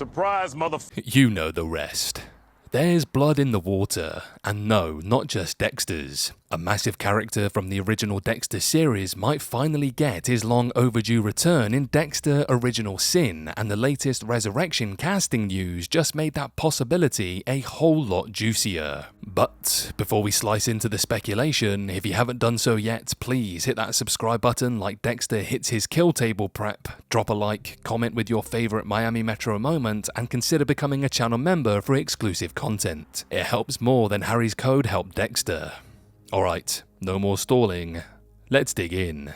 Surprise, You know the rest. There's blood in the water, and no, not just Dexter's. A massive character from the original Dexter series might finally get his long overdue return in Dexter Original Sin, and the latest Resurrection casting news just made that possibility a whole lot juicier. But before we slice into the speculation, if you haven't done so yet, please hit that subscribe button like Dexter hits his kill table prep, drop a like, comment with your favourite Miami Metro moment, and consider becoming a channel member for exclusive content. It helps more than Harry's code helped Dexter. Alright, no more stalling, let's dig in.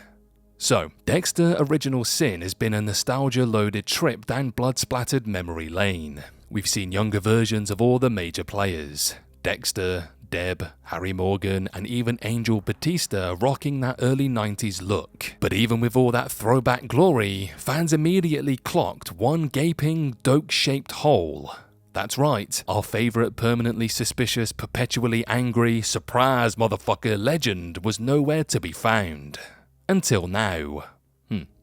So, Dexter Original Sin has been a nostalgia-loaded trip down blood-splattered memory lane. We've seen younger versions of all the major players. Dexter, Deb, Harry Morgan, and even Angel Batista rocking that early 90s look. But even with all that throwback glory, fans immediately clocked one gaping, doke-shaped hole. That's right, our favourite permanently suspicious, perpetually angry, surprise motherfucker legend was nowhere to be found. Until now.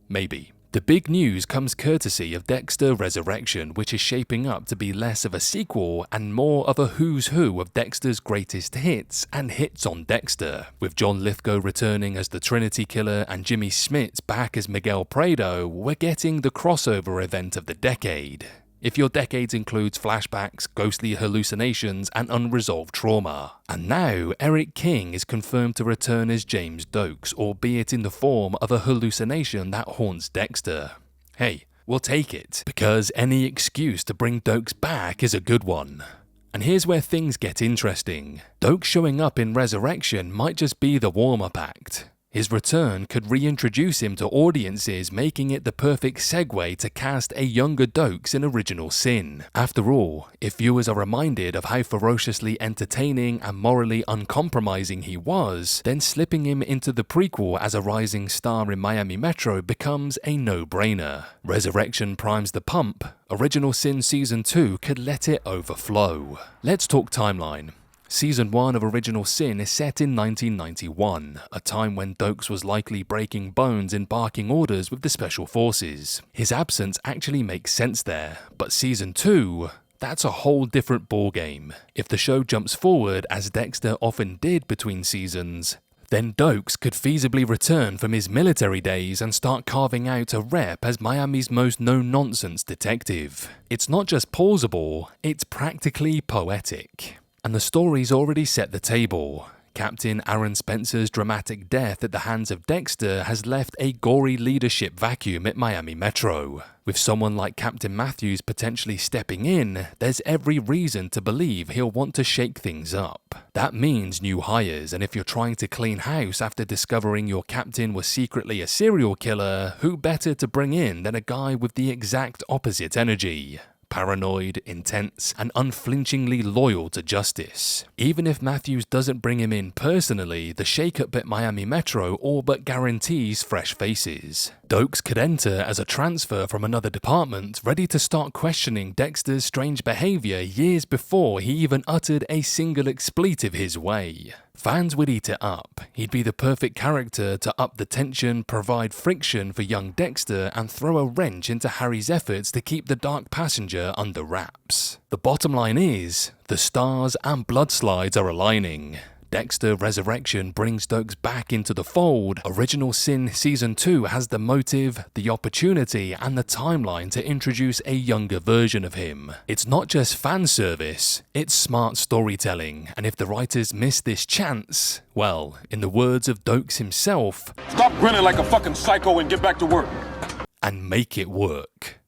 Maybe. The big news comes courtesy of Dexter Resurrection, which is shaping up to be less of a sequel and more of a who's who of Dexter's greatest hits and hits on Dexter. With John Lithgow returning as the Trinity Killer and Jimmy Smits back as Miguel Prado, we're getting the crossover event of the decade. If your decades includes flashbacks, ghostly hallucinations, and unresolved trauma. And now, Eric King is confirmed to return as James Doakes, albeit in the form of a hallucination that haunts Dexter. Hey, we'll take it, because any excuse to bring Doakes back is a good one. And here's where things get interesting. Doakes showing up in Resurrection might just be the warm-up act. His return could reintroduce him to audiences, making it the perfect segue to cast a younger Doakes in Original Sin. After all, if viewers are reminded of how ferociously entertaining and morally uncompromising he was, then slipping him into the prequel as a rising star in Miami Metro becomes a no-brainer. Resurrection primes the pump. Original Sin Season 2 could let it overflow. Let's talk timeline. Season 1 of Original Sin is set in 1991, a time when Doakes was likely breaking bones in barking orders with the Special Forces. His absence actually makes sense there, but Season 2, that's a whole different ballgame. If the show jumps forward, as Dexter often did between seasons, then Doakes could feasibly return from his military days and start carving out a rep as Miami's most no-nonsense detective. It's not just plausible, it's practically poetic. And the story's already set the table. Captain Aaron Spencer's dramatic death at the hands of Dexter has left a gory leadership vacuum at Miami Metro. With someone like Captain Matthews potentially stepping in, there's every reason to believe he'll want to shake things up. That means new hires, and if you're trying to clean house after discovering your captain was secretly a serial killer, who better to bring in than a guy with the exact opposite energy? Paranoid, intense, and unflinchingly loyal to justice. Even if Matthews doesn't bring him in personally, the shakeup at Miami Metro all but guarantees fresh faces. Doakes could enter as a transfer from another department, ready to start questioning Dexter's strange behavior years before he even uttered a single expletive his way. Fans would eat it up. He'd be the perfect character to up the tension, provide friction for young Dexter, and throw a wrench into Harry's efforts to keep the dark passenger under wraps. The bottom line is, the stars and blood-slides are aligning. Dexter Resurrection brings Doakes back into the fold. Original Sin Season 2 has the motive, the opportunity, and the timeline to introduce a younger version of him. It's not just fan service, it's smart storytelling, and if the writers miss this chance, well, in the words of Doakes himself, Stop grinning like a fucking psycho and get back to work. and make it work.